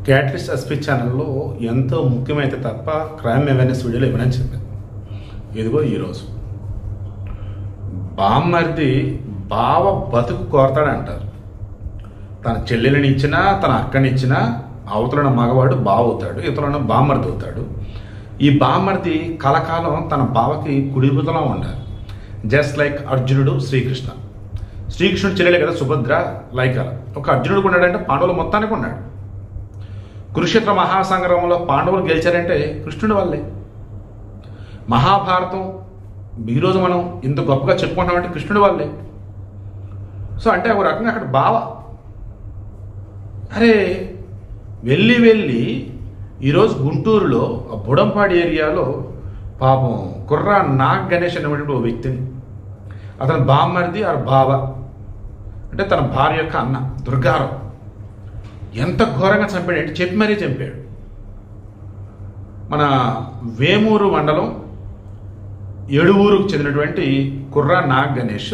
Catalyst SP ఛానల్లో ఎంతో ముఖ్యమైతే తప్ప క్రైమ్ అవేర్నెస్ వీడియోలు ఇవ్వనని చెప్పాను. ఇదిగో ఈరోజు బామ్మర్ది బావ బతుకు కోరతాడంటారు. తన చెల్లెలని ఇచ్చినా తన అక్కని ఇచ్చినా అవతలన మగవాడు బావ అవుతాడు, ఇతరులను బామ్మర్ది అవుతాడు. ఈ బామ్మర్ది కలకాలం తన బావకి కుడిబుతలో ఉండాలి. జస్ట్ లైక్ అర్జునుడు శ్రీకృష్ణ. శ్రీకృష్ణుడు చెల్లెలే కదా సుభద్ర. లైక్ అలా ఒక అర్జునుడు ఉన్నాడంటే పాండవులు మొత్తానికి ఉన్నాడు. కురుక్షేత్ర మహాసంగ్రామంలో పాండవులు గెలిచారంటే కృష్ణుడి వల్లే. మహాభారతం ఈరోజు మనం ఇంత గొప్పగా చెప్పుకుంటామంటే కృష్ణుడి వల్లే. సో అంటే ఒక రకంగా అక్కడ బావ అరే వెళ్ళి ఈరోజు గుంటూరులో ఆ బుడంపాడి ఏరియాలో పాపం కుర్రా నాగ్ గణేష్ అనేటువంటి ఓ వ్యక్తిని, అతని బామ్మర్ది ఆ బావ అంటే తన భార్య యొక్క అన్న దుర్గారావు ఎంత ఘోరంగా చంపాడు అంటే చెప్పి మరీ చంపాడు. మన వేమూరు మండలం ఎడువూరుకు చెందినటువంటి కుర్రా నాగ్ గణేష్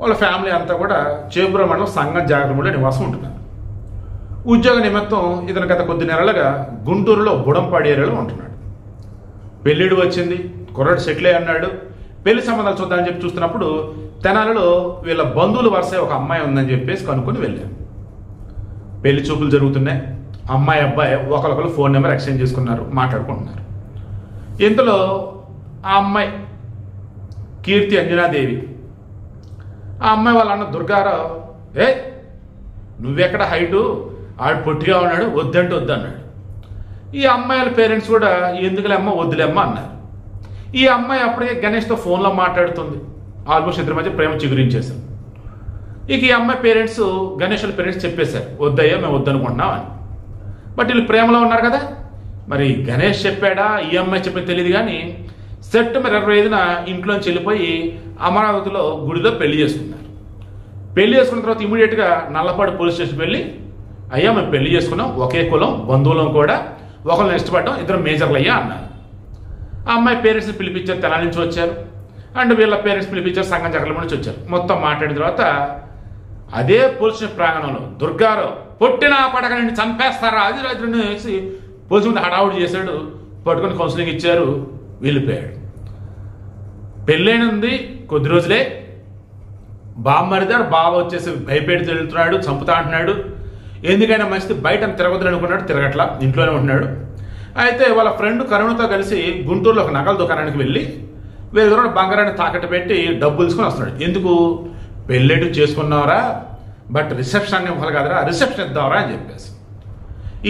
వాళ్ళ ఫ్యామిలీ అంతా కూడా చేపురం మండలం సంగం జాగరంలో నివాసం ఉంటున్నారు. ఉద్యోగ నిమిత్తం ఇతను గత కొద్ది నెలలుగా గుంటూరులో బుడంపాడి ఏరియాలో ఉంటున్నాడు. పెళ్ళిడు వచ్చింది, కుర్రాడు సెటిల్ అయ్యి అన్నాడు. పెళ్లి సంబంధాలు చూద్దామని చెప్పి చూస్తున్నప్పుడు తెనాలలో వీళ్ళ బంధువులు వరుస ఒక అమ్మాయి ఉందని చెప్పేసి కనుక్కొని వెళ్ళారు. పెళ్లి చూపులు జరుగుతున్నాయి. అమ్మాయి అబ్బాయి ఒకరికొకరు ఫోన్ నెంబర్ ఎక్స్చేంజ్ చేసుకున్నారు, మాట్లాడుకుంటున్నారు. ఇంతలో ఆ అమ్మాయి కీర్తి అంజనాదేవి, ఆ అమ్మాయి వాళ్ళ అన్న దుర్గారావు, నువ్వెక్కడ హైటు, ఆడు పొట్టిగా ఉన్నాడు, వద్దంటే వద్దన్నాడు. ఈ అమ్మాయిల పేరెంట్స్ కూడా ఎందుకులేమ్మ వద్దులేమ్మ అన్నారు. ఈ అమ్మాయి అప్పటికే గణేష్తో ఫోన్లో మాట్లాడుతుంది. ఆల్మోస్ట్ ఇద్దరి మధ్య ప్రేమ చిగురించేశారు. ఇక ఈ అమ్మాయి పేరెంట్స్ గణేష్ వాళ్ళ పేరెంట్స్ చెప్పేశారు, వద్దయ్యా మేము వద్దనుకుంటున్నాం అని. బట్ వీళ్ళు ప్రేమలో ఉన్నారు కదా, మరి గణేష్ చెప్పాడా ఈ అమ్మాయి చెప్పేది తెలియదు. కానీ సెప్టెంబర్ 25న ఇంట్లోంచి వెళ్ళిపోయి అమరావతిలో గుడిలో పెళ్లి చేసుకున్నారు. పెళ్లి చేసుకున్న తర్వాత ఇమీడియట్గా నల్లపాడు పోలీస్ స్టేషన్కి వెళ్ళి, అయ్యా మేము పెళ్లి చేసుకున్నాం, ఒకే కులం, బంధువులం కూడా, ఒకరిని ఇష్టపడ్డాం, ఇద్దరు మేజర్లు అయ్యా అన్నారు. ఆ అమ్మాయి పేరెంట్స్ని పిలిపించారు, తెనాలి నుంచి వచ్చారు. అండ్ వీళ్ళ పేరెంట్స్ పిలిపించారు, సంఘం జగల నుంచి వచ్చారు. మొత్తం మాట్లాడిన తర్వాత అదే పోలీస్ స్టేషన్ ప్రాంగణంలో దుర్గారావు పొట్టిన పడక నుండి చంపేస్తారా అది రాత్రి వేసి పోలీసు ముందు హడావుడి చేశాడు. పట్టుకొని కౌన్సిలింగ్ ఇచ్చారు, వెళ్ళిపోయాడు. పెళ్ళైనది కొద్ది రోజులే బామ్మరిదారు బావ వచ్చేసి భయపెట్టి తిరుగుతున్నాడు, చంపుతా అంటున్నాడు. ఎందుకైనా మంచిది బయట తిరగద్దు అనుకున్నాడు, తిరగట్లా, ఇంట్లోనే ఉంటున్నాడు. అయితే వాళ్ళ ఫ్రెండ్ కరుణతో కలిసి గుంటూరులో ఒక నగల దుకాణానికి వెళ్ళి వేరే దూరం బంగారాన్ని తాకట్టు పెట్టి డబ్బులు తీసుకొని వస్తున్నాడు. ఎందుకు పెళ్ళేటు చేసుకున్నావరా, బట్ రిసెప్షన్ ఇవ్వాలి కదరా, రిసెప్షన్ ఇద్దావరా అని చెప్పేసి.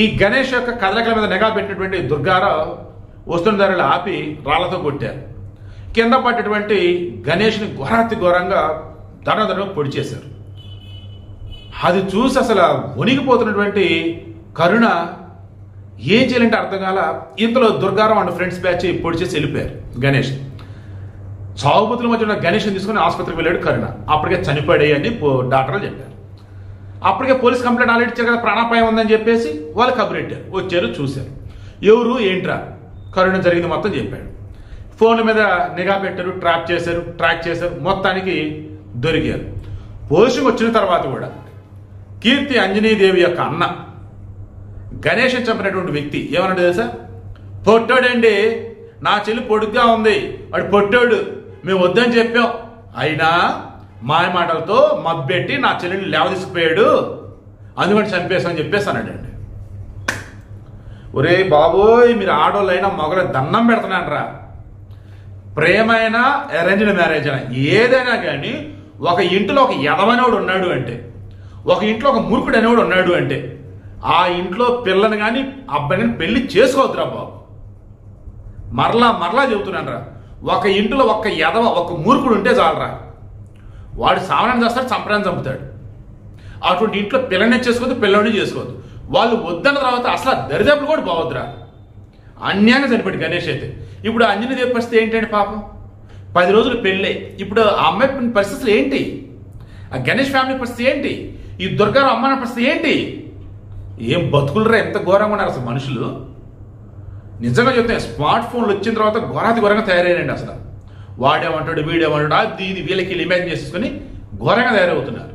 ఈ గణేష్ యొక్క కదలికల మీద నిఘా పెట్టినటువంటి దుర్గారావు వస్తున్న ధరలు ఆపి రాళ్లతో కొట్టారు. కింద పడ్డటువంటి గణేష్ని ఘోరాతి ఘోరంగా దడదడ పొడి చేశారు. అది చూసి అసలు వణిగిపోతున్నటువంటి కరుణ ఏం చేయాలంటే అర్థం కాల. ఇంతలో దుర్గారావు అండ్ ఫ్రెండ్స్ బ్యాచ్ పొడి చేసి వెళ్ళిపోయారు. గణేష్ చావుబుతుల మధ్య ఉన్న గణేష్ని తీసుకుని ఆసుపత్రికి వెళ్ళాడు కరుణ. అప్పటికే చనిపోయాయి అని డాక్టర్లు చెప్పారు. అప్పటికే పోలీస్ కంప్లైంట్ ఆల్రెడీ ఇచ్చారు కదా, ప్రాణాపాయం ఉందని చెప్పేసి వాళ్ళు కబురెట్టారు. వచ్చారు, చూశారు. ఎవరు ఏంట్రా, కరుణ జరిగింది మొత్తం చెప్పాడు. ఫోన్ల మీద నిఘా పెట్టారు, ట్రాక్ చేశారు, మొత్తానికి దొరికారు. పోలీసుకు వచ్చిన తర్వాత కూడా కీర్తి అంజనీదేవి యొక్క అన్న గణేష్ చంపినటువంటి వ్యక్తి ఏమన్నాడు తెలుసా, పొట్టోడండి, నా చెల్లి పొడుగ్గా ఉంది, వాడు పొట్టోడు, మేము వద్దని చెప్పాం, అయినా మాయ మాటలతో మబ్బెట్టి నా చెల్లిని లేవదీసుకుపోయాడు, అందుకని చంపేసామని చెప్పేసి అన్నాడండి. ఒరే బాబోయ్, మీరు ఆడోళ్ళైనా మగలు దండం పెడుతున్నానరా. ప్రేమైనా అరేంజ్డ్ మ్యారేజ్ అయినా ఏదైనా కానీ ఒక ఇంట్లో ఒక యదవనేవాడు ఉన్నాడు అంటే, ఒక ఇంట్లో ఒక మూర్ఖుడు అనేవాడు ఉన్నాడు అంటే ఆ ఇంట్లో పిల్లని కానీ అబ్బాయిని పెళ్లి చేసుకోవద్దురా బాబు. మరలా చెబుతున్నాను రా, ఒక ఇంట్లో ఒక్క యదవ ఒక మూర్ఖుడు ఉంటే చాలరా, వాడు సామాన్యం చేస్తాడు, చంపడానికి చంపుతాడు. అటువంటి ఇంట్లో పిల్లని చేసుకోవద్దు, పిల్లని చేసుకోవద్దు. వాళ్ళు వద్దన్న తర్వాత అసలు దరిదాపులు కూడా బావద్దురా. అన్యాయంగా చనిపోయాడు గణేష్ అయితే. ఇప్పుడు అంజనీదేవి పరిస్థితి ఏంటంటే పాపం 10 రోజులు పెళ్ళే. ఇప్పుడు ఆ అమ్మాయి పరిస్థితులు ఏంటి, ఆ గణేష్ ఫ్యామిలీ పరిస్థితి ఏంటి, ఈ దుర్గారావు అమ్మ పరిస్థితి ఏంటి, ఏం బతుకులరా, ఎంత ఘోరంగా ఉన్నారు అసలు మనుషులు. నిజంగా చెప్తే స్మార్ట్ ఫోన్లు వచ్చిన తర్వాత ఘోరాతి ఘోరంగా తయారయ్యారండి. అసలు వాడేమంటాడు, వీడేమంటాడు, అది ఇది వీళ్ళకి ఇమాజిన్ చేసుకుని ఘోరంగా తయారవుతున్నారు.